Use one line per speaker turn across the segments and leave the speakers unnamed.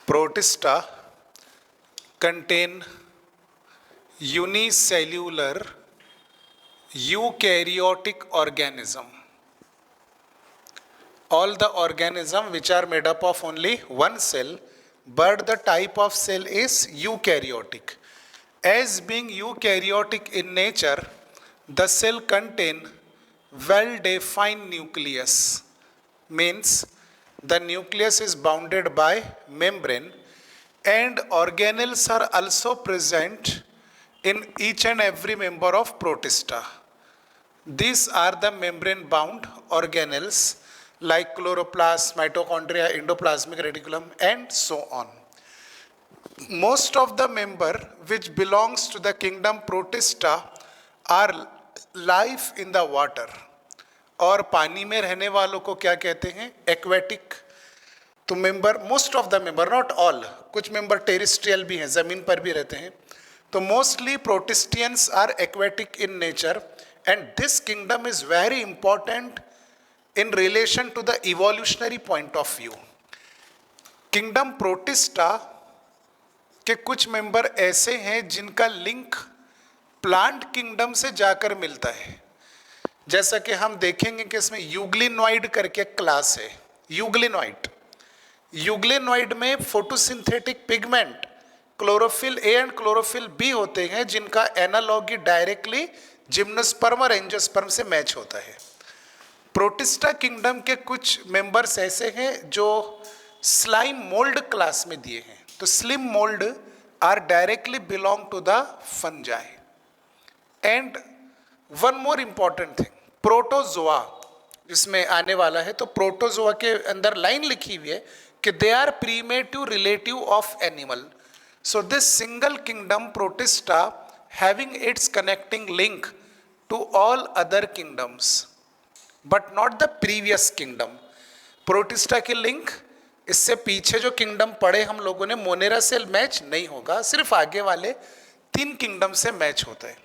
Protista contain unicellular eukaryotic organism. All the organism which are made up of only one cell, but the type of cell is eukaryotic. As being eukaryotic in nature, the cell contain well-defined nucleus. Means the nucleus is bounded by membrane, and organelles are also present in each and every member of Protista. These are the membrane bound organelles like chloroplast, mitochondria, endoplasmic reticulum, and so on. Most of the member which belongs to the kingdom Protista are life in the water. और पानी में रहने वालों को क्या कहते हैं? Aquatic. तो member, most of the member, not all, कुछ मेंबर टेरेस्ट्रियल भी हैं, जमीन पर भी रहते हैं. तो mostly protistans are aquatic in nature, and this kingdom is very important in relation to the evolutionary point of view. Kingdom Protista के कुछ मेंबर ऐसे हैं जिनका लिंक प्लांट किंगडम से जाकर मिलता है. जैसा कि हम देखेंगे कि इसमें यूग्लिनॉइड करके क्लास है. यूग्लिनॉइड में photosynthetic pigment chlorophyll A and chlorophyll B होते हैं, जिनका एनालॉगी डायरेक्टली जिम्नोस्पर्म और एंजियोस्पर्म से मैच होता है. प्रोटिस्टा किंगडम के कुछ मेंबर्स ऐसे हैं जो स्लाइम मोल्ड क्लास में दिए हैं. तो slime mould are directly belong to the fungi. And one more important thing, protozoa इसमें आने वाला है. तो प्रोटोजोआ के अंदर लाइन लिखी हुई है कि they are primitive relative of animal. So this single kingdom protista having its connecting link to all other kingdoms, but not the previous kingdom. Protista की लिंक इससे पीछे जो किंगडम पढ़े हम लोगों ने, मोनेरा से मैच नहीं होगा, सिर्फ आगे वाले 3 किंगडम से मैच होता है.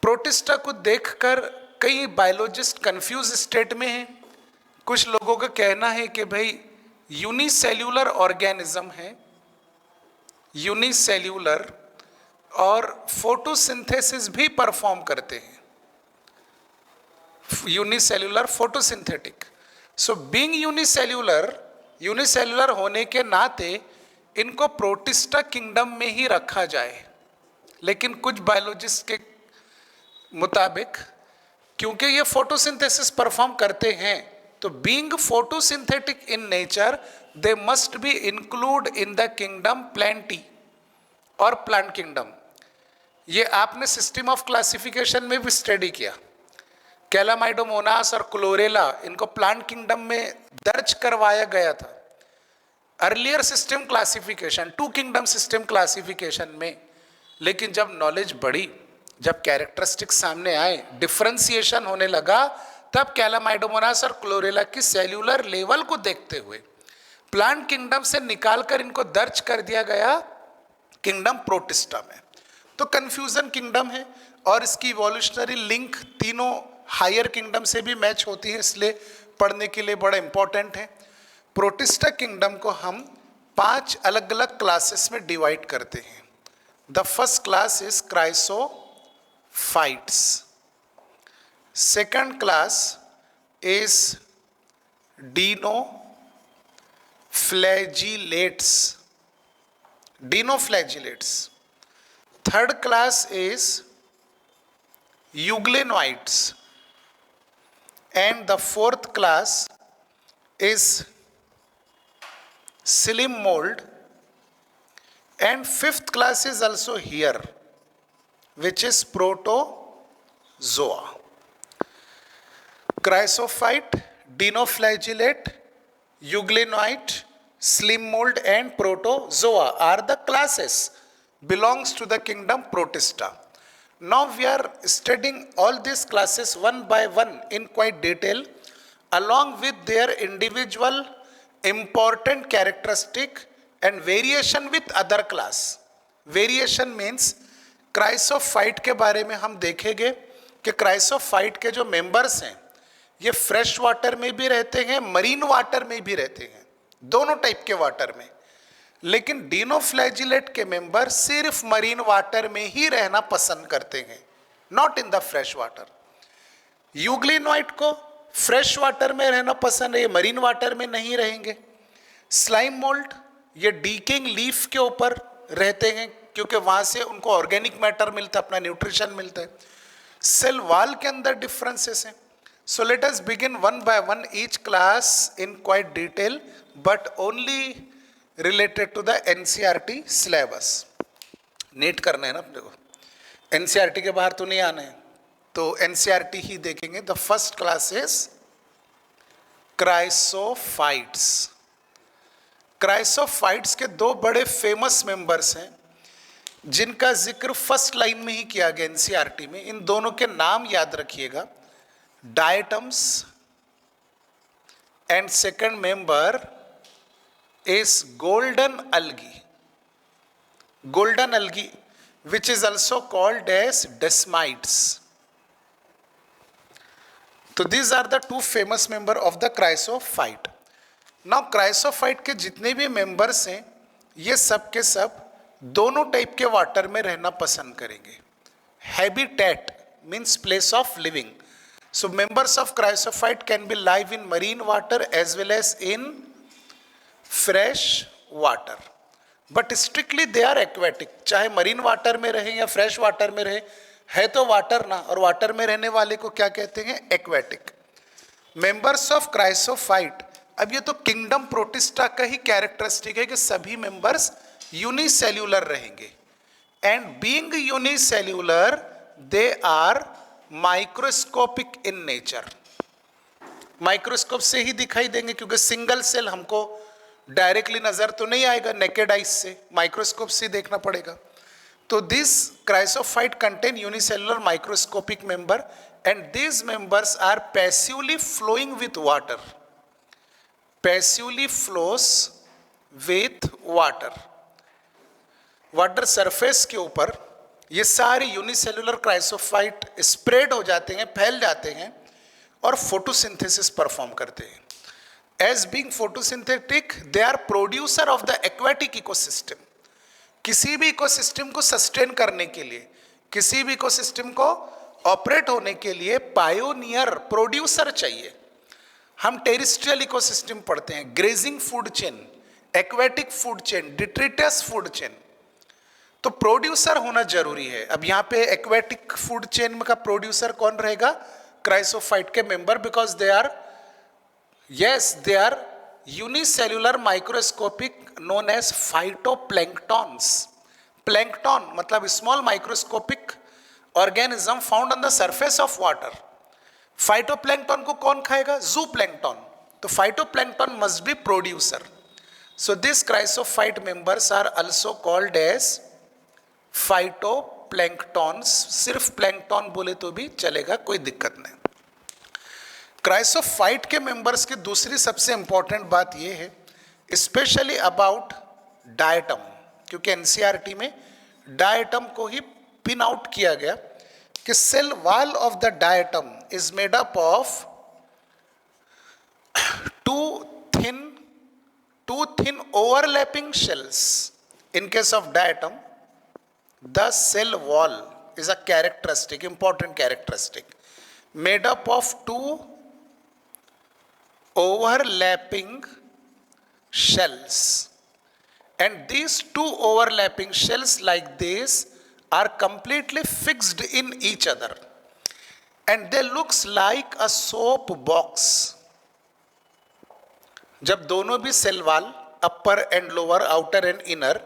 प्रोटिस्टा को देखकर कई बायोलॉजिस्ट कंफ्यूज स्टेट में हैं. कुछ लोगों का कहना है कि भाई यूनिसेल्यूलर ऑर्गेनिज्म है, यूनिसेल्यूलर, और फोटोसिंथेसिस भी परफॉर्म करते हैं, unicellular photosynthetic. So being unicellular होने के नाते इनको प्रोटिस्टा किंगडम में ही रखा जाए. लेकिन कुछ बायोलॉजिस्ट के मुताबिक क्योंकि ये फोटोसिंथेसिस परफॉर्म करते हैं, तो being photosynthetic in nature they must be include in the kingdom Plantae और प्लांट किंगडम. ये आपने सिस्टम ऑफ क्लासिफिकेशन में भी स्टडी किया. कैलामाइडोमोनास और क्लोरेला, इनको प्लांट किंगडम में दर्ज करवाया गया था earlier system classification, 2 kingdom system classification में. लेकिन जब नॉलेज बढ़ी, जब कैरेक्टरिस्टिक्स सामने आए, डिफरेंशिएशन होने लगा, तब कैलामाइडोमोनास और क्लोरेला की सेल्यूलर लेवल को देखते हुए प्लांट किंगडम से निकालकर इनको दर्ज कर दिया गया किंगडम प्रोटिस्टा में. तो कंफ्यूजन किंगडम है, और इसकी इवोल्यूशनरी लिंक तीनों हायर किंगडम से भी मैच होती है, इसलिए पढ़ने के लिए बड़ा इंपॉर्टेंट है. प्रोटिस्टा किंगडम को हम 5 अलग अलग क्लासेस में डिवाइड करते हैं. The first class is chrysophytes. Second class is dinoflagellates. Third class is euglenoids, and the fourth class is slim mold, and fifth class is also here, which is protozoa. Chrysophyte, dinoflagellate, euglenoid, slim mold and protozoa are the classes belongs to the kingdom Protista. Now we are studying all these classes one by one in quite detail, along with their individual important characteristic and variation with other class. Variation means chrysophyte के बारे में हम देखेंगे कि chrysophyte के जो members हैं ये फ्रेश वाटर में भी रहते हैं, मरीन वाटर में भी रहते हैं, दोनों टाइप के वाटर में. लेकिन डिनोफ्लैजिलेट के मेंबर सिर्फ मरीन वाटर में ही रहना पसंद करते हैं, not in the fresh water. यूग्लिनोइड को फ्रेश वाटर में रहना पसंद है, ये मरीन वाटर में नहीं रहेंगे। स्लाइम मोल्ड ये डीकेइंग लीफ के ऊपर रहते हैं क्योंकि वहां से उनको ऑर्गेनिक मैटर मिलता है, अपना न्यूट्रिशन मिलता है। सेल वॉल के अंदर डिफरेंसेस हैं। So let us begin one by one each class in quite detail but only related to the NCERT syllabus. NEET करना है ना अपने को, एनसीईआरटी के बाहर तो नहीं आना है, तो एनसीईआरटी ही देखेंगे। The first class is chrysophytes. Chrysophytes के दो बड़े फेमस मेंबर्स हैं जिनका जिक्र फर्स्ट लाइन में ही किया गया एनसीईआरटी में। इन दोनों के नाम याद रखिएगा, diatoms and second member is golden algae. Golden algae which is also called as desmites. So these are the two famous member of the chrysophyte. Now chrysophyte के जितने भी मेंबर्स हैं ये सब के सब दोनों टाइप के वाटर में रहना पसंद करेंगे। Habitat means place of living. So members of chrysophyte can be live in marine water as well as in fresh water, but strictly they are aquatic. चाहे मरीन वाटर में रहे या फ्रेश वाटर में रहे, है तो वाटर ना, और वाटर में रहने वाले को क्या कहते हैं, एक्वेटिक। मेंबर्स ऑफ क्राइसोफाइट, अब ये तो किंगडम प्रोटिस्टा का ही कैरेक्टरिस्टिक है कि सभी मेंबर्स यूनिसेल्यूलर रहेंगे, and being unicellular they are microscopic in nature. Microscope से ही दिखाई देंगे क्योंकि सिंगल सेल हमको डायरेक्टली नजर तो नहीं आएगा नेकेड आइज से, माइक्रोस्कोप से देखना पड़ेगा। तो this chrysophyte contain unicellular microscopic member and these members are passively flowing with water. Passively flows with water. Water surface के ऊपर ये सारे यूनिसेल्युलर क्राइसोफाइट स्प्रेड हो जाते हैं, फैल जाते हैं और फोटोसिंथेसिस परफॉर्म करते हैं। As being photosynthetic they are producer of the aquatic ecosystem. किसी भी इकोसिस्टम को सस्टेन करने के लिए, किसी भी इकोसिस्टम को ऑपरेट होने के लिए पायोनियर प्रोड्यूसर चाहिए। हम टेरिस्ट्रियल इकोसिस्टम पढ़ते हैं, grazing food chain, aquatic food chain, detritus food chain, तो प्रोड्यूसर होना जरूरी है। अब यहाँ पे एक्वेटिक फूड चेन का प्रोड्यूसर कौन रहेगा, क्राइसोफाइट के member, because they are they are unicellular microscopic known as phytoplanktons. Plankton मतलब small microscopic organism found on the surface of water. Phytoplankton को कौन खाएगा, जू प्लैंक्टन, तो phytoplankton must be producer. So this chrysophyte members are also called as phytoplanktons. सिर्फ plankton बोले तो भी चलेगा, कोई दिक्कत नहीं। क्राइसोफाइट के मेंबर्स की दूसरी सबसे इंपॉर्टेंट बात यह है, स्पेशली अबाउट डायटम, क्योंकि एनसीईआरटी में डायटम को ही पिन आउट किया गया कि cell wall of the diatom is made up of two thin overlapping shells. In case of diatom the cell wall is a characteristic, important characteristic, made up of two overlapping shells, and these two overlapping shells like this are completely fixed in each other and they looks like a soap box. जब दोनों भी cell wall upper and lower, outer and inner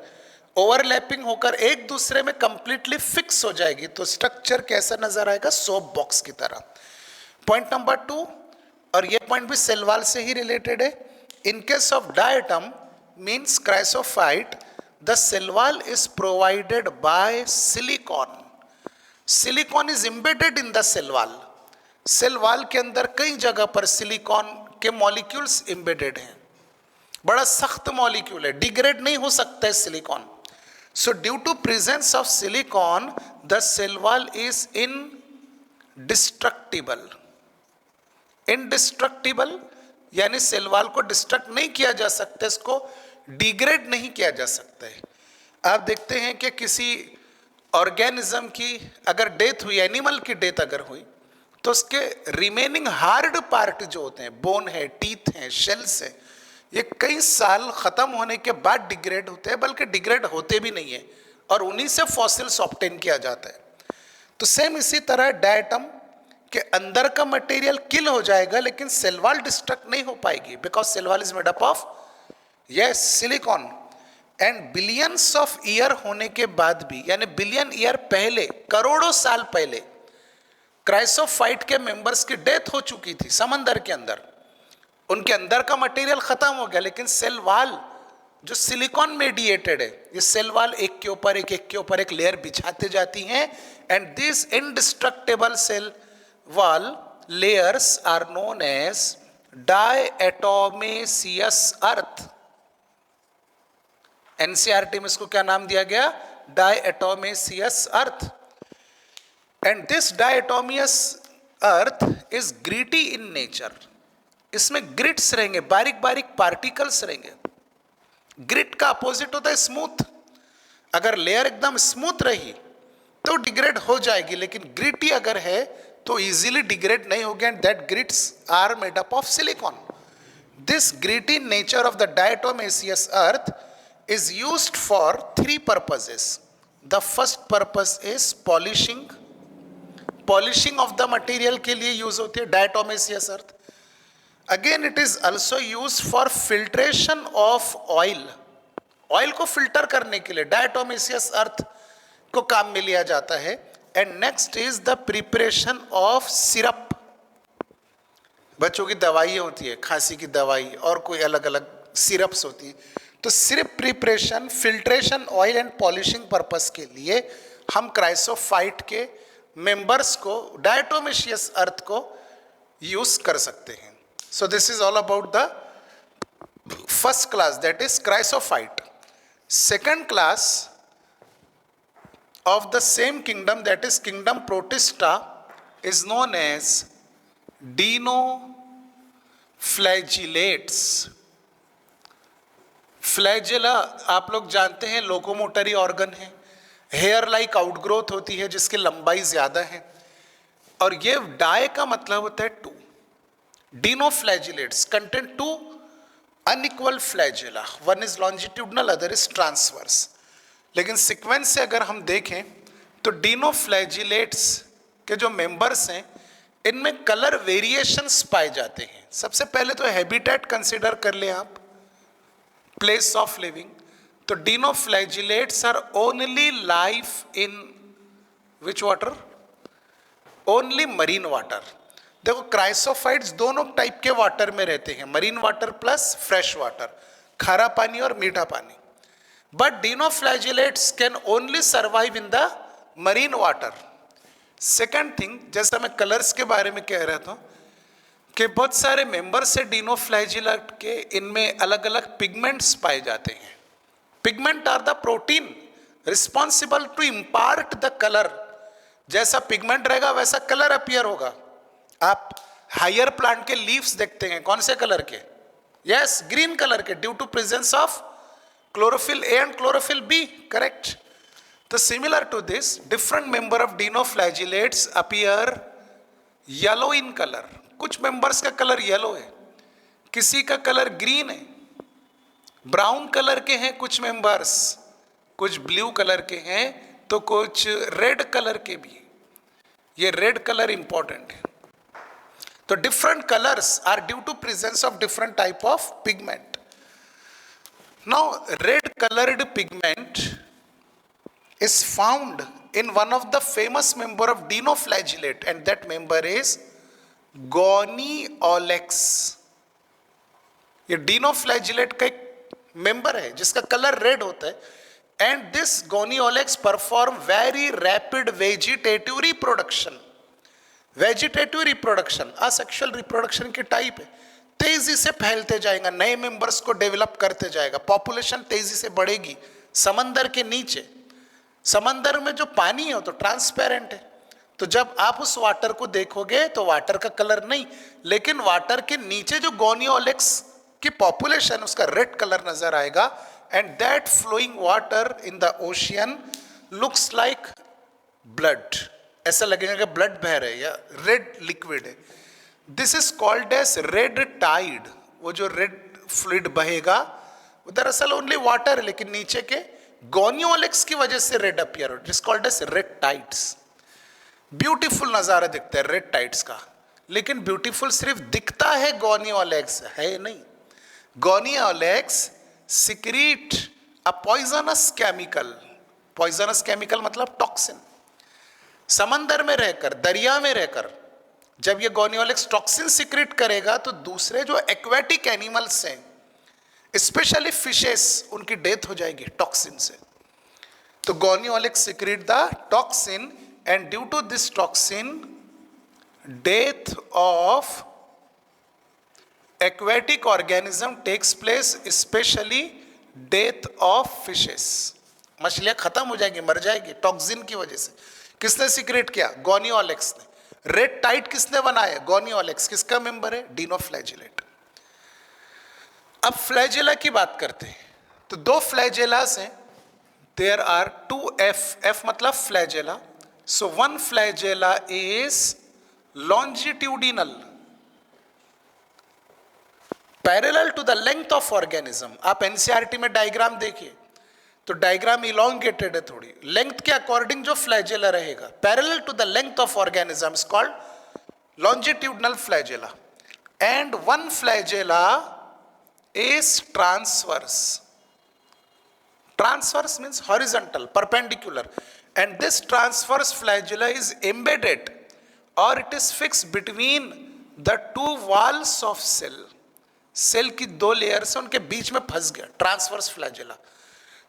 overlapping होकर एक दूसरे में completely fix हो जाएगी तो स्ट्रक्चर कैसा नजर आएगा, सोप बॉक्स की तरह। पॉइंट नंबर 2, और ये पॉइंट भी सेल वॉल से ही रिलेटेड है। In case of diatom means chrysophyte, the cell wall is provided by silicon. Silicon is embedded in the cell wall. Cell wall के अंदर कई जगह पर सिलिकॉन के मॉलिक्यूल्स एम्बेडेड हैं। बड़ा सख्त मॉलिक्यूल है, डिग्रेड नहीं हो सकता है silicon. So due to presence of silicon, the cell wall is indestructible. Indestructible यानी सेल वॉल को डिस्ट्रक्ट नहीं किया जा सकता, इसको डिग्रेड नहीं किया जा सकता है। आप देखते हैं कि किसी ऑर्गेनिज्म की अगर डेथ हुई, एनिमल की डेथ अगर हुई, तो उसके रिमेनिंग हार्ड पार्ट जो होते हैं, बोन है, टीथ हैं, शेल्स है, ये कई साल खत्म होने के बाद डिग्रेड होते हैं, बल्कि डिग्रेड होते भी नहीं है, और उन्हीं से फॉसिल्स ऑब्टेन किया जाता है। तो सेम इसी तरह डायटम के अंदर का मटेरियल किल हो जाएगा, लेकिन सेल वॉल डिस्ट्रक्ट नहीं हो पाएगी, because cell wall is made up of yes silicon. And billions of year होने के बाद भी, यानी बिलियन ईयर पहले, करोड़ों साल पहले क्राइसोफाइट के मेंबर्स की डेथ हो चुकी थी समंदर के अंदर, उनके अंदर का मटेरियल खत्म हो गया, लेकिन सेल वॉल जो सिलिकॉन मेडिएटेड है, ये सेल वॉल एक के ऊपर एक, एक के ऊपर एक लेयर बिछाते जाती हैं, and this indestructible cell wall layers are known as diatomaceous earth. NCERT में इसको क्या नाम दिया गया? Diatomaceous earth. And this diatomaceous earth is gritty in nature. इसमें ग्रिट्स रहेंगे, बारीक बारीक पार्टिकल्स रहेंगे। ग्रिट का अपोजिट होता है स्मूथ। अगर लेयर एकदम स्मूथ रही तो डिग्रेड हो जाएगी, लेकिन ग्रिटी अगर है तो इजीली डिग्रेड नहीं होगी, and that grits are made up of silicon. This gritty nature of the diatomaceous earth is used for three purposes. The first purpose is polishing. Polishing of the material के लिए use होती है diatomaceous earth. Again it is also used for filtration of oil. Oil को filter करने के लिए diatomaceous earth को काम में लिया जाता है. And next is the preparation of syrup. बच्चों की दवाइयाँ होती है, खांसी की दवाई और कोई अलग अलग सिरप्स होती है, तो सिर्फ preparation, filtration, oil and polishing purpose के लिए हम क्राइसोफाइट के मेंबर्स को, डायटोमेशियस अर्थ को यूज कर सकते हैं. So this is all about the first class, that is chrysophyte. Second class of the same kingdom, that is kingdom protista, is known as dinoflagellates. Flagella आप लोग जानते हैं लोकोमोटरी ऑर्गन है, हेयर लाइक आउटग्रोथ होती है जिसकी लंबाई ज्यादा है, और ये डाई का मतलब होता है to. dinoflagellates contain two unequal flagella, one is longitudinal, other is transverse. लेकिन सीक्वेंस से अगर हम देखें तो डिनोफ्लैजिलेट्स के जो मेंबर्स हैं इनमें कलर वेरिएशंस पाए जाते हैं. सबसे पहले तो हैबिटेट कंसीडर कर ले आप, प्लेस ऑफ लिविंग. तो dinoflagellates are only life in which water? Only marine water. देखो क्राइसोफाइट्स दोनों टाइप के वाटर में रहते हैं, marine water plus fresh water, खारा पानी और मीठा पानी. But dinoflagellates can only survive in the marine water. Second thing, जैसा मैं कलर्स के बारे में कह रहा था कि बहुत सारे मेंबर्स है डिनोफ्लैजिलेट के, इनमें अलग अलग पिगमेंट्स पाए जाते हैं. Pigment are the protein responsible to impart the colour. जैसा पिगमेंट रहेगा वैसा कलर अपीयर होगा. आप हायर प्लांट के लीव्स देखते हैं, कौन से कलर के? यस, ग्रीन कलर के, due to presence of chlorophyll A and chlorophyll B, correct? So similar to this, different member of dinoflagellates appear yellow in color. कुछ members का कलर येलो है, किसी का कलर ग्रीन है, brown colour के हैं कुछ members, कुछ ब्लू कलर के हैं, तो कुछ रेड कलर के भी. ये रेड कलर इंपॉर्टेंट है. तो different colors are due to presence of different type of pigment. Now, red colored pigment is found in one of the famous member of dinoflagellate, and that member is Goniolax. ये dinoflagellate का एक member है जिसका colour red होता है, and this Goniolax perform very rapid vegetative reproduction. Vegetative reproduction asexual reproduction की type है, तेजी से फैलते जाएगा, नए मेंबर्स को डेवलप करते जाएगा, पॉपुलेशन तेजी से बढ़ेगी. समंदर के नीचे, समंदर में जो पानी है वो तो ट्रांसपेरेंट है, तो जब आप उस वाटर को देखोगे तो वाटर का कलर नहीं, लेकिन वाटर के नीचे जो गोनियोलेक्स कि पॉपुलेशन, उसका रेड कलर नजर आएगा, and that flowing water in the ocean looks like blood, ऐसा लगेगा कि ब्लड बह रहे या रेड लिक्विड है. This is called as red tide. वो जो रेड फ्लूइड बहेगा वो दरअसल ओनली वाटर है, लेकिन नीचे के गोनियोलेक्स की वजह से रेड अपियर हो. It is called as red tides. Beautiful नजारा दिखता है रेड टाइड्स का, लेकिन ब्यूटीफुल सिर्फ दिखता है गोनियोलेक्स है नहीं. Gonyaulax secrete a poisonous chemical. Poisonous chemical मतलब टॉक्सिन. समंदर में रहकर, दरिया में रहकर जब ये गोनियोलेक्स टॉक्सिन सिक्रीट करेगा तो दूसरे जो एक्वेटिक एनिमल्स हैं, स्पेशली फिशेस, उनकी डेथ हो जाएगी टॉक्सिन से. तो Gonyaulax secrete the toxin, and due to this toxin death of aquatic organism takes place, especially death of fishes. मछलियां खत्म हो जाएंगी, मर जाएगी टॉक्सिन की वजह से. किसने सीक्रेट किया? गोनियोलेक्स ने. रेड टाइड किसने बनाया? गोनियोलेक्स. किसका मेंबर है? डिनोफ्लैजिलेट. अब फ्लैजेला की बात करते हैं तो दो फ्लैजेलास हैं. देयर आर टू एफ मतलब flagella. So one flagella is longitudinal, parallel to the length of organism. आप एनसीईआरटी में डायग्राम देखिए तो डायग्राम इलोंगेटेड है थोड़ी, लेंथ के अकॉर्डिंग जो फ्लैजेला रहेगा parallel to the length of organism is called longitudinal flagella. And one flagella is transverse. Transverse means horizontal, perpendicular, and this transverse flagella is embedded और it is fixed between the two walls of cell. Cell की दो layer से उनके बीच में फंस गया transverse flagella.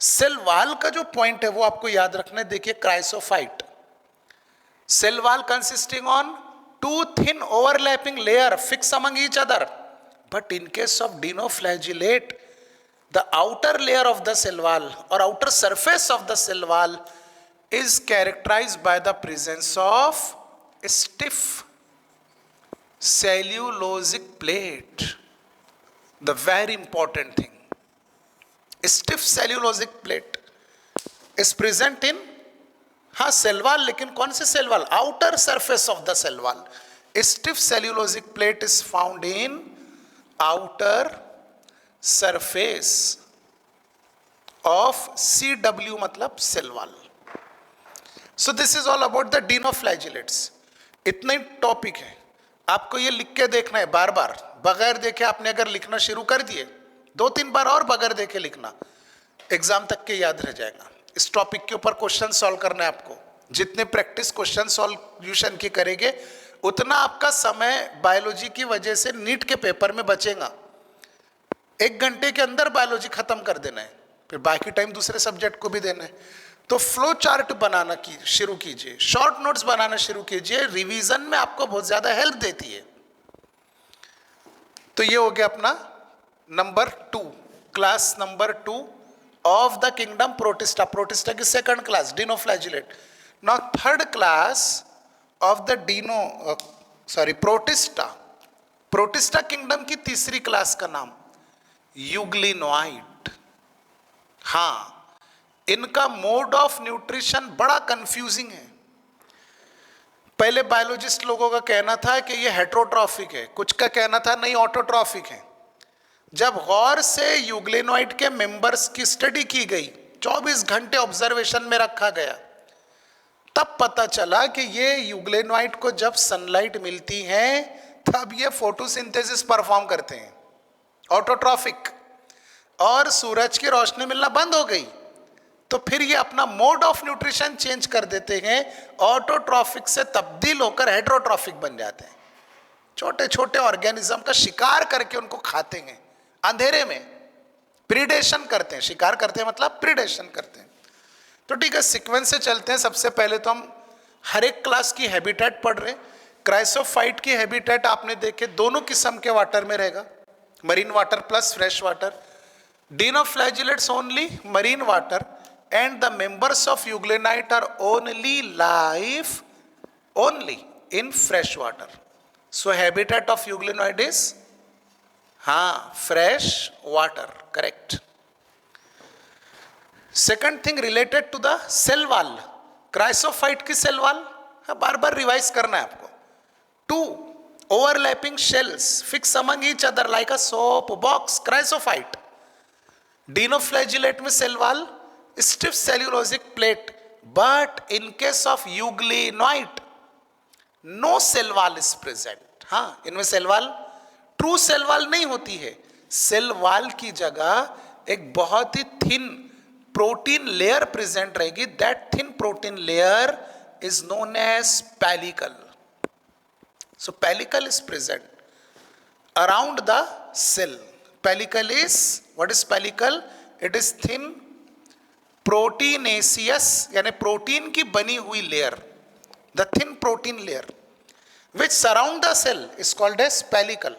Cell wall का जो पॉइंट है वो आपको याद रखना है. देखिए chrysophyte, cell wall consisting on two thin overlapping layer fix among each other. But in case of dinoflagellate, the outer layer of the cell wall और outer surface of the cell wall is characterized by the presence of stiff cellulosic plate. The very important thing, stiff cellulosic plate is present in cell wall, लेकिन कौन से cell wall? Outer surface of the cell wall. Stiff cellulosic plate is found in outer surface of CW मतलब cell wall. So this is all about the dinoflagellates. इतना ही topic है. आपको ये लिख के देखना है बार बार, बगैर देखे आपने अगर लिखना शुरू कर दिए 2-3 बार और बगैर देखे लिखना, एग्जाम तक के याद रह जाएगा. इस टॉपिक के ऊपर क्वेश्चन सॉल्व करना है आपको. जितने प्रैक्टिस क्वेश्चन सॉल्यूशन की करेंगे उतना आपका समय बायोलॉजी की वजह से नीट के पेपर में बचेगा. 1 घंटे के अंदर बायोलॉजी खत्म कर देना है, फिर बाकी टाइम दूसरे सब्जेक्ट को भी देना है. तो फ्लो चार्ट बनाना शुरू कीजिए, शॉर्ट नोट्स बनाना शुरू कीजिए. रिवीजन में आपको बहुत ज्यादा हेल्प देती है. तो ये हो गया अपना number 2, class number 2 of the kingdom Protista. Protista की second class dinoflagellate. Now third class of the Protista. Protista kingdom की तीसरी क्लास का नाम यूग्लिनोइड. हाँ, इनका मोड ऑफ न्यूट्रिशन बड़ा कंफ्यूजिंग है. पहले बायोलॉजिस्ट लोगों का कहना था कि ये हेट्रोट्रॉफिक है, कुछ का कहना था नहीं ऑटोट्रॉफिक है. जब गौर से यूग्लिनोइड के मेंबर्स की स्टडी की गई, 24 घंटे ऑब्जर्वेशन में रखा गया, तब पता चला कि ये यूग्लिनोइड को जब सनलाइट मिलती है तब ये फोटोसिंथेसिस परफॉर्म करते हैं, ऑटोट्रॉफिक. और सूरज की रोशनी मिलना बंद हो गई तो फिर ये अपना मोड ऑफ न्यूट्रिशन चेंज कर देते हैं, ऑटोट्रॉफिक से तब्दील होकर हेट्रोट्रॉफिक बन जाते हैं. छोटे छोटे ऑर्गेनिज्म का शिकार करके उनको खाते हैं, अंधेरे में प्रीडेशन करते हैं. शिकार करते हैं मतलब प्रीडेशन करते हैं. तो ठीक है, सीक्वेंस से चलते हैं. सबसे पहले तो हम हर एक क्लास की हैबिटेट पढ़ रहे हैं. क्राइसोफाइट की हैबिटेट आपने देखे, दोनों किस्म के वाटर में रहेगा, marine water plus fresh water. Dinoflagellates only marine water, and the members of euglenoid are only live only in fresh water. So habitat of euglenoid is हाँ, fresh water, correct. Second thing related to the cell wall, chrysophyte की cell wall, बार बार revise करना है आपको. Two overlapping shells fix among each other like a soap box, chrysophyte. Dinoflagellate में cell wall, stiff cellulosic plate, but in case of euglenoid no cell wall is present. हाँ, इनमें cell wall, true cell wall नहीं होती है. cell wall की जगह एक बहुत ही thin protein layer present रहेगी. That thin protein layer is known as pellicle. So pellicle is present around the cell. Pellicle is, what is pellicle? It is thin proteinaceous, यानी protein की बनी हुई layer, the thin protein layer which surround the cell is called as pellicle.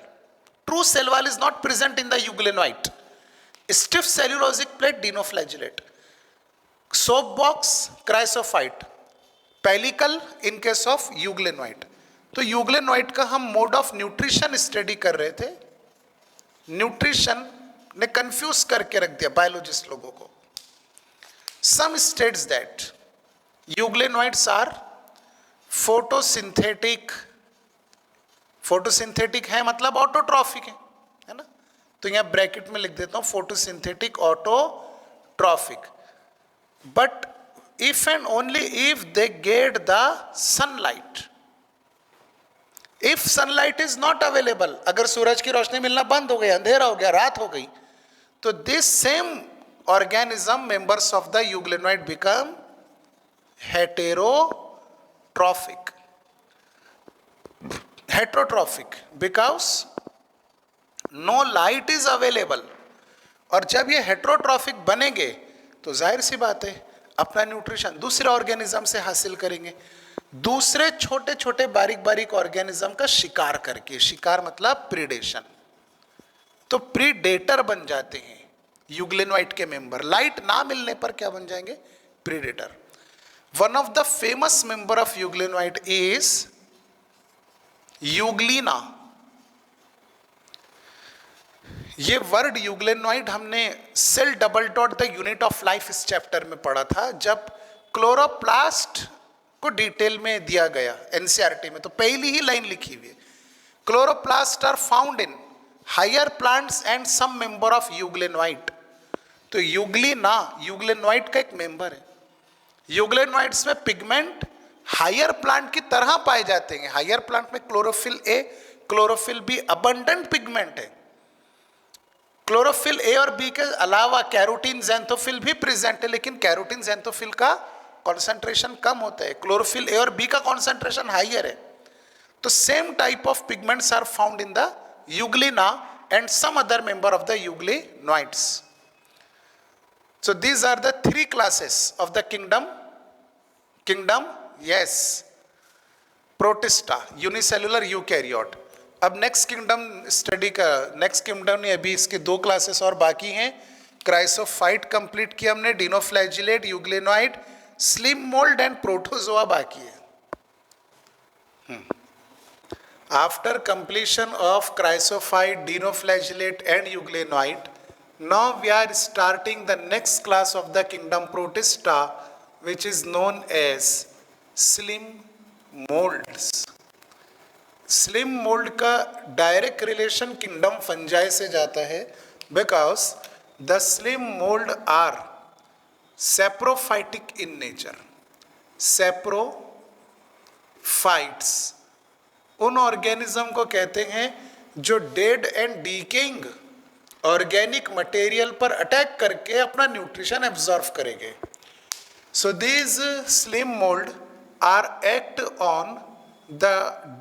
True cell wall is not present in the euglenoid. Stiff cellulosic plate, dinoflagellate. Soap box, chrysophyte. Pellicle in case of euglenoid. तो यूग्लेनॉइड का हम mode of nutrition study कर रहे थे. Nutrition ने confuse करके रख दिया बायोलॉजिस्ट लोगों को. Some states that euglenoids are photosynthetic. Photosynthetic है मतलब ऑटोट्रॉफिक है ना. तो यहां ब्रैकेट में लिख देता हूं photosynthetic autotrophic. But if and only if they get the sunlight. If sunlight is not available, अगर सूरज की रोशनी मिलना बंद हो गई, अंधेरा हो गया, रात हो गई, तो this same organism members of the euglenoid become heterotrophic. Heterotrophic because no light is available. और जब ये हेटेरोट्रॉफिक बनेंगे तो जाहिर सी बात है अपना न्यूट्रिशन दूसरे ऑर्गेनिज्म से हासिल करेंगे, दूसरे छोटे छोटे बारीक बारीक ऑर्गेनिज्म का शिकार करके. शिकार मतलब प्रीडेशन. तो प्रीडेटर बन जाते हैं यूग्लेनॉइड के मेंबर. लाइट ना मिलने पर क्या बन जाएंगे? Predator. One of the famous member of euglenoid is euglena. ये वर्ड यूग्लेनॉइड हमने cell double dot the unit of life इस चैप्टर में पढ़ा था जब क्लोरोप्लास्ट को डिटेल में दिया गया एनसीईआरटी में. तो पहली ही लाइन लिखी हुई है, chloroplast are found in higher plants and some member of euglenoid. तो यूग्लिना यूग्लेनॉइड का एक मेंबर है. यूग्लेनॉइड्स में पिगमेंट हायर प्लांट की तरह पाए जाते हैं. हायर प्लांट में chlorophyll A, chlorophyll B abundant pigment है. क्लोरोफिल ए और बी के अलावा कैरोटीन ज़ैंथोफिल भी प्रेजेंट है, लेकिन कैरोटीन ज़ैंथोफिल का कॉन्सेंट्रेशन कम होता है. क्लोरोफिल ए और बी का कॉन्सेंट्रेशन हाइयर है. तो same type of pigments are found in the euglena and some other member of the euglenoids. So these are the three classes of the kingdom. Yes, Protista, unicellular eukaryote. अब next kingdom study का, next kingdom ने अभी इसके दो classes और बाकी हैं. Chrysophyte complete किया हमने, dinoflagellate, euglenoid, slime mould and protozoa बाकी है. After completion of chrysophyte, dinoflagellate and euglenoid, now we are starting the next class of the kingdom Protista, which is known as slim molds. Slime mould का direct relation kingdom fungi से जाता है because the slime mould are saprophytic in nature. Saprophytes उन organism को कहते हैं जो dead and decaying organic material पर अटैक करके अपना न्यूट्रिशन एब्जॉर्व करेंगे. So these slime mould are act on the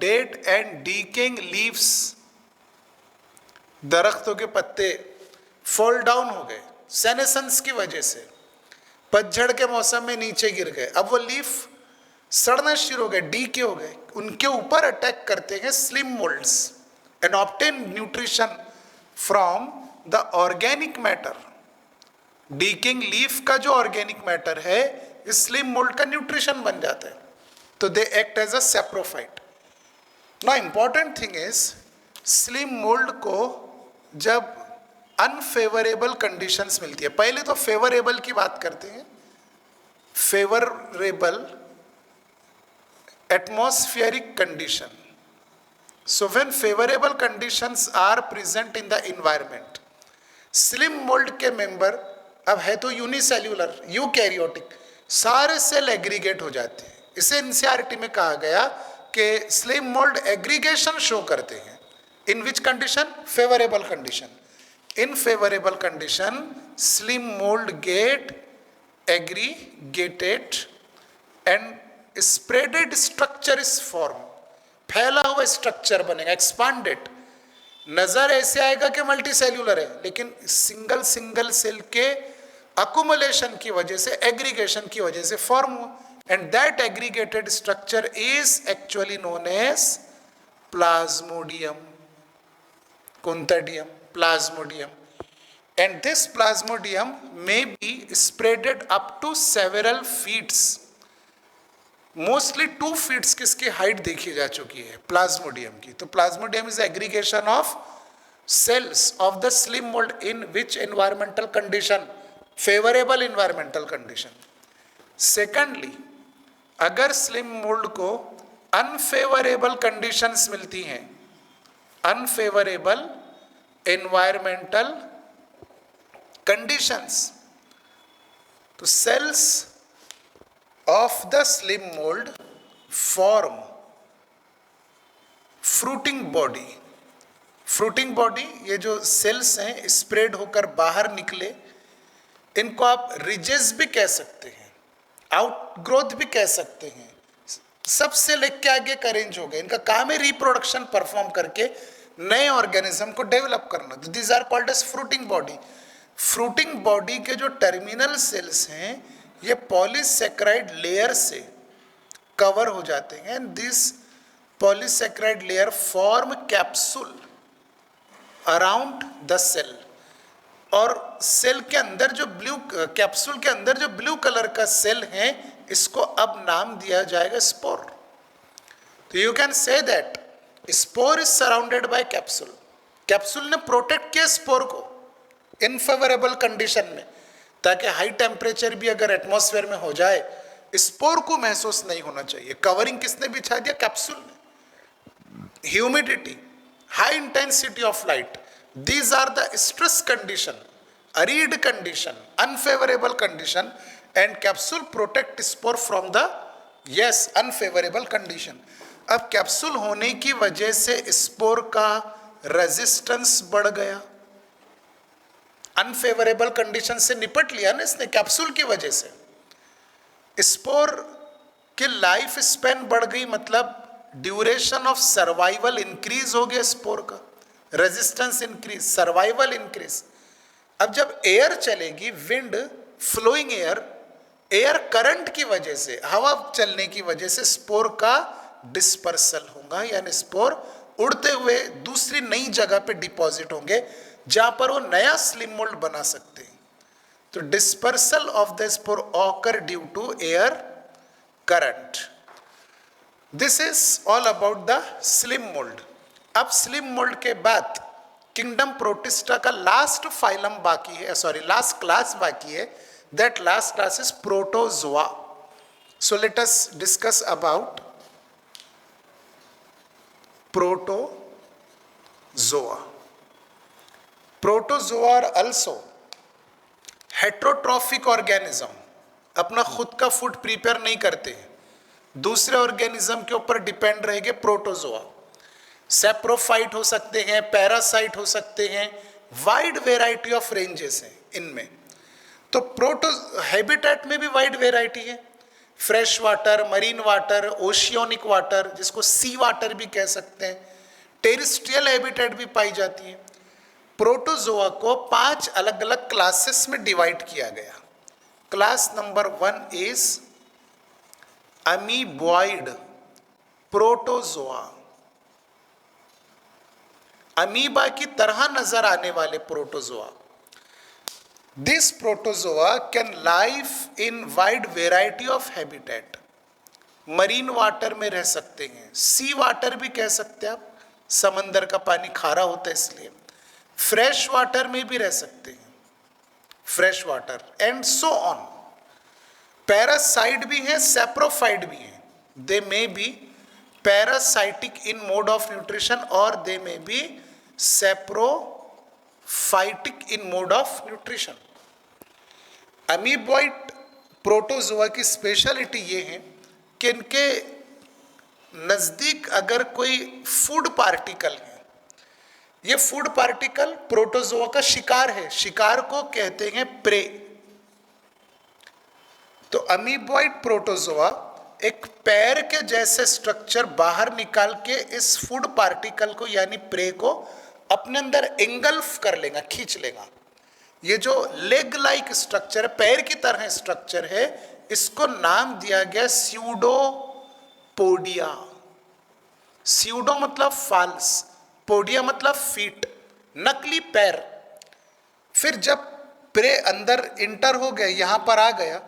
dead and decaying leaves. दरख्तों के पत्ते फॉल डाउन हो गए सेनेसेंस की वजह से, पतझड़ के मौसम में नीचे गिर गए, अब वो लीफ सड़ना शुरू हो गए, डीके हो गए, उनके ऊपर अटैक करते हैं slime moulds and obtain nutrition from the organic matter. Decaying leaf का जो ऑर्गेनिक मैटर है इस स्लिम मोल्ड का न्यूट्रिशन बन जाता है. तो they act as a saprophyte. Now important thing is slime mould को जब अनफेवरेबल कंडीशंस मिलती है, पहले तो फेवरेबल की बात करते हैं, favourable atmospheric condition. So when favorable conditions are present in the environment, slim mould के मेंबर अब है तो यूनिसेल्यूलर यूकैरियोटिक, सारे सेल एग्रीगेट हो जाते हैं। इसे एनसीईआरटी में कहा गया कि स्लिम मोल्ड एग्रीगेशन शो करते हैं। In which condition? Favourable condition. In favourable condition slime mould get aggregated and spreaded structure is form, फैला हुआ स्ट्रक्चर बनेगा, एक्सपांडेड। नजर ऐसे आएगा कि मल्टी सेल्यूलर है, लेकिन सिंगल सिंगल सेल के अकुमुलेशन की वजह से, एग्रीगेशन की वजह से फॉर्म हुआ, and that aggregated structure is actually known as plasmodium, कुंतडियम, plasmodium. And this plasmodium may be spreaded up to several feet, mostly 2 feets किसकी हाइट देखी जा चुकी है प्लाज्मोडियम की। तो plasmodium is aggregation of cells of the slime mould in which environmental condition? Favourable environmental condition. Secondly, अगर slime mould को unfavourable conditions मिलती हैं, अनफेवरेबल एनवायरमेंटल कंडीशंस, तो cells of the slim mold form fruiting body. fruiting body, ये जो sales हैं spread होकर बाहर निकले, इनको आप रिजेस भी कह सकते हैं, आउटग्रोथ भी कह सकते हैं। सब सेल एक के आगे अरेंज हो गए, इनका काम है रिप्रोडक्शन परफॉर्म करके नए ऑर्गेनिज्म को डेवलप करना। This are called as fruiting body. Fruiting body के जो टर्मिनल सेल्स हैं ये पॉलीसेक्राइड लेयर से कवर हो जाते हैं, and this polysaccharide layer form capsule around the cell. और सेल के अंदर जो ब्लू, कैप्सूल के अंदर जो ब्लू कलर का सेल है, इसको अब नाम दिया जाएगा स्पोर। तो you can say that spore is surrounded by capsule. Capsule ने प्रोटेक्ट किया स्पोर को इनफेवरेबल कंडीशन में, ताकि हाई टेम्परेचर भी अगर एटमॉस्फेयर में हो जाए स्पोर को महसूस नहीं होना चाहिए। कवरिंग किसने बिछा दिया? कैप्सूल ने। Humidity, high intensity of light, these are the stress condition, arid condition, unfavourable condition, and capsule protect spore from the unfavourable condition. अब कैप्सूल होने की वजह से स्पोर का रेजिस्टेंस बढ़ गया, अनफेवरेबल कंडीशन से निपट लिया ना इसने कैप्सूल की वजह से। स्पोर की लाइफ स्पैन बढ़ गई, मतलब ड्यूरेशन ऑफ सर्वाइवल इंक्रीज हो गया, स्पोर का रेजिस्टेंस इंक्रीज, सर्वाइवल इंक्रीज। अब जब एयर चलेगी, wind flowing air, air current की वजह से, हवा चलने की वजह से स्पोर का डिस्पर्सल होगा, यानी स्पोर उड़ते हुए दूसरी नई जगह पे डिपॉजिट होंगे जहां पर वो नया स्लिम मोल्ड बना सकते हैं। तो dispersal of the spore occur due to air current. This is all about the slime mould. अब स्लिम मोल्ड के बाद किंगडम प्रोटिस्टा का लास्ट फाइलम बाकी है, सॉरी लास्ट क्लास बाकी है। That last class is protozoa. So let us discuss about protozoa. Protozoa are also heterotrophic organism, अपना खुद का फूड प्रिपेयर नहीं करते हैं, दूसरे ऑर्गेनिज्म के ऊपर डिपेंड रहेंगे। प्रोटोजोआ सेप्रोफाइट हो सकते हैं, पैरासाइट हो सकते हैं, वाइड वेराइटी ऑफ रेंजेस हैं इनमें। तो प्रोटो हैबिटेट में भी वाइड वेराइटी है, fresh water, marine water, oceanic water, जिसको सी वाटर भी कह सकते हैं, टेरिस्ट्रियल हैबिटेट भी पाई जाती है। प्रोटोजोआ को 5 अलग अलग क्लासेस में डिवाइड किया गया। Class number 1 is amoeboid protozoa, amoeba की तरह नजर आने वाले protozoa. This protozoa can live in wide variety of habitat, marine water में रह सकते हैं, सी वाटर भी कह सकते हैं आप, समंदर का पानी खारा होता है इसलिए, फ्रेश वाटर में भी रह सकते हैं, fresh water, and so on. Parasite भी हैं, सेप्रोफाइट भी हैं। They may be parasitic in mode of nutrition और they may be saprophytic in mode of nutrition. Amoeboid protozoa की स्पेशलिटी ये है कि इनके नज़दीक अगर कोई फूड पार्टिकल है, ये फूड पार्टिकल प्रोटोजोआ का शिकार है, शिकार को कहते हैं प्रे। तो अमीबॉइड प्रोटोजोआ एक पैर के जैसे स्ट्रक्चर बाहर निकाल के इस फूड पार्टिकल को यानी प्रे को अपने अंदर एंगल्फ कर लेगा, खींच लेगा। ये जो लेग लाइक स्ट्रक्चर है, पैर की तरह स्ट्रक्चर है, इसको नाम दिया गया स्यूडोपोडिया। स्यूडो मतलब फाल्स, पोडिया मतलब फीट, नकली पैर। फिर जब प्रे अंदर इंटर हो गया, यहां पर आ गया,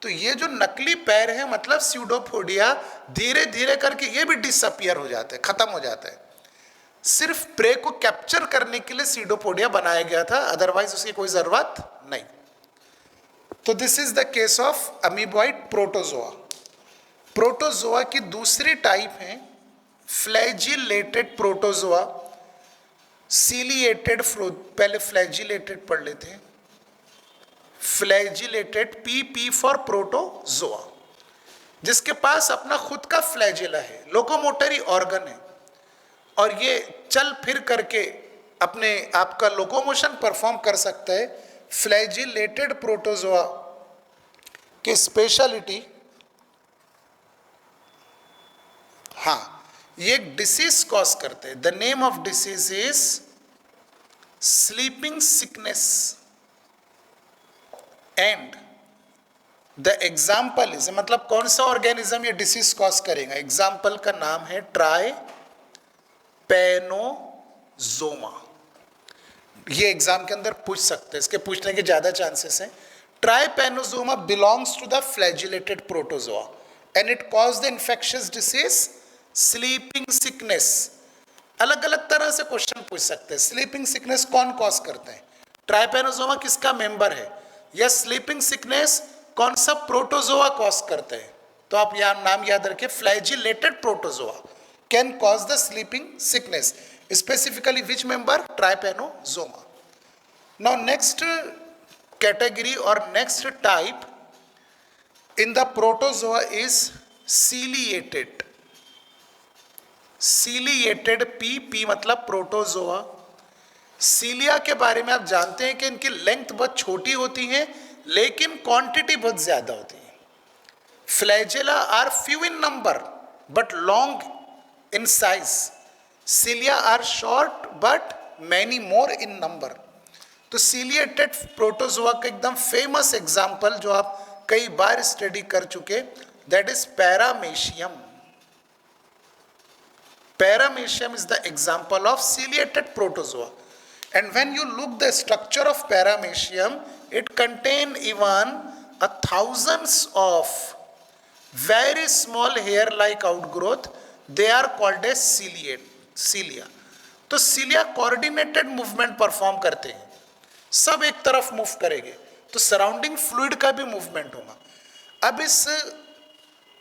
तो ये जो नकली पैर है मतलब स्यूडोपोडिया, धीरे धीरे करके ये भी डिसअपियर हो जाते हैं, खत्म हो जाते हैं। सिर्फ प्रे को कैप्चर करने के लिए स्यूडोपोडिया बनाया गया था, अदरवाइज उसकी कोई जरूरत नहीं। तो this is the case of amoeboid protozoa. Protozoa की दूसरी टाइप है फ्लैजिलेटेड प्रोटोजोआ, सीलिएटेड। पहले फ्लैजिलेटेड पढ़ लेते हैं। फ्लैजिलेटेड, पी फॉर प्रोटोजोआ, जिसके पास अपना खुद का फ्लैजिला है, लोकोमोटरी ऑर्गन है, और ये चल फिर करके अपने आप का लोकोमोशन परफॉर्म कर सकता है। फ्लैजिलेटेड प्रोटोजोआ की स्पेशलिटी, हाँ, ये एक डिसीज कॉज करते हैं। The name of disease is sleeping sickness and the example is, मतलब कौन सा ऑर्गेनिज्म ये डिसीज कॉज करेगा, एग्जाम्पल का नाम है ट्राइपैनोजोमा। ये एग्जाम के अंदर पूछ सकते हैं, इसके पूछने के ज्यादा चांसेस हैं। Trypanosoma belongs to the flagellated protozoa and it cause the infectious disease sleeping sickness. अलग अलग तरह से क्वेश्चन पूछ सकते हैं। स्लीपिंग सिकनेस कौन कॉज करते हैं, ट्राइपैनोजोमा किसका मेंबर है, या स्लीपिंग सिकनेस कौन सा प्रोटोजोआ कॉज करते हैं। तो आप यहां नाम याद रखिए, flagellated protozoa can cause the sleeping sickness, specifically which member, trypanosoma. Now next category और next type in the protozoa is ciliated. Ciliated, P मतलब प्रोटोजोआ। सीलिया के बारे में आप जानते हैं कि इनकी लेंथ बहुत छोटी होती है लेकिन क्वांटिटी बहुत ज्यादा होती है। Flagella are few in number but long in size. Cilia are short but many more in number. तो सीलिएटेड प्रोटोजोआ का एकदम फेमस एग्जाम्पल जो आप कई बार स्टडी कर चुके, that is paramecium. Paramecium is the example of ciliated protozoa, and when you look the structure of paramecium, it contain even thousands of very small hair-like outgrowth. They are called as cilia. तो cilia coordinated movement perform करते हैं, सब एक तरफ move करेंगे तो surrounding fluid का भी मूवमेंट होगा। अब इस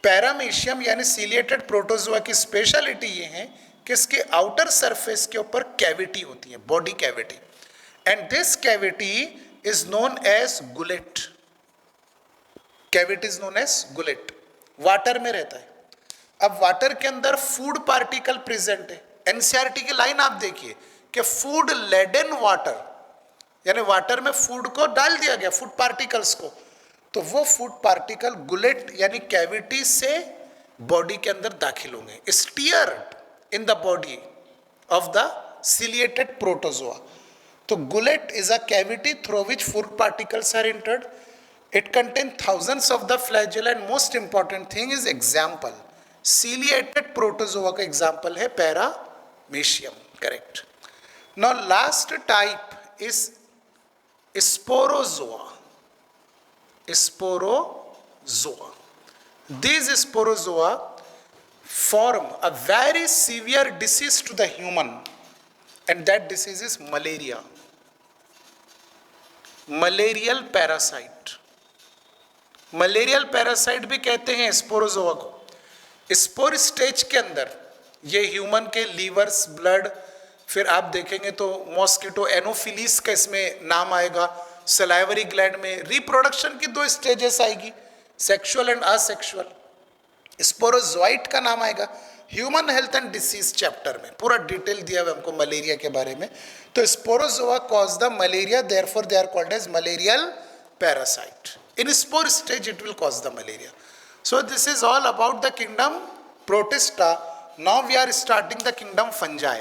पैरामेशियम यानी सीलिएटेड प्रोटोजोआ की स्पेशलिटी ये है कि इसके आउटर सरफेस के ऊपर कैविटी होती है, body cavity, and this cavity is known as gullet. Cavity is known as gullet, water में रहता है। अब वाटर के अंदर फूड पार्टिकल प्रेजेंट है। एनसीईआरटी की लाइन आप देखिए कि फूड लेडन वाटर, यानी वाटर में फूड को डाल दिया गया, फूड पार्टिकल्स को, तो वो फूड पार्टिकल गुलेट यानी कैविटी से बॉडी के अंदर दाखिल होंगे, steered in the body of the ciliated protozoa. तो gullet is a cavity through which food particles are entered. It contain thousands of the flagella and most important thing is example, ciliated protozoa का example है paramecium, correct. Now last type is sporozoa. Sporozoa. These sporozoa form a very severe disease to the human, and that disease is malaria. Malarial parasite. Malarial parasite भी कहते हैं Sporozoa को। Spore stage के अंदर ये human के levers, blood, फिर आप देखेंगे तो मॉस्किटो एनोफिलीस का इसमें नाम आएगा। सलाइवरी ग्लैंड में रिप्रोडक्शन की 2 स्टेजेस आएगी, सेक्सुअल एंड असेक्सुअल। स्पोरोजोइट का नाम आएगा human health and disease chapter में, पूरा डिटेल दिया हुआ हमको मलेरिया के बारे में। तो sporozoa cause the malaria, therefore they are called as malarial parasite. In spore stage it will cause the malaria. So this is all about the kingdom Protista. Now we are starting the kingdom Fungi.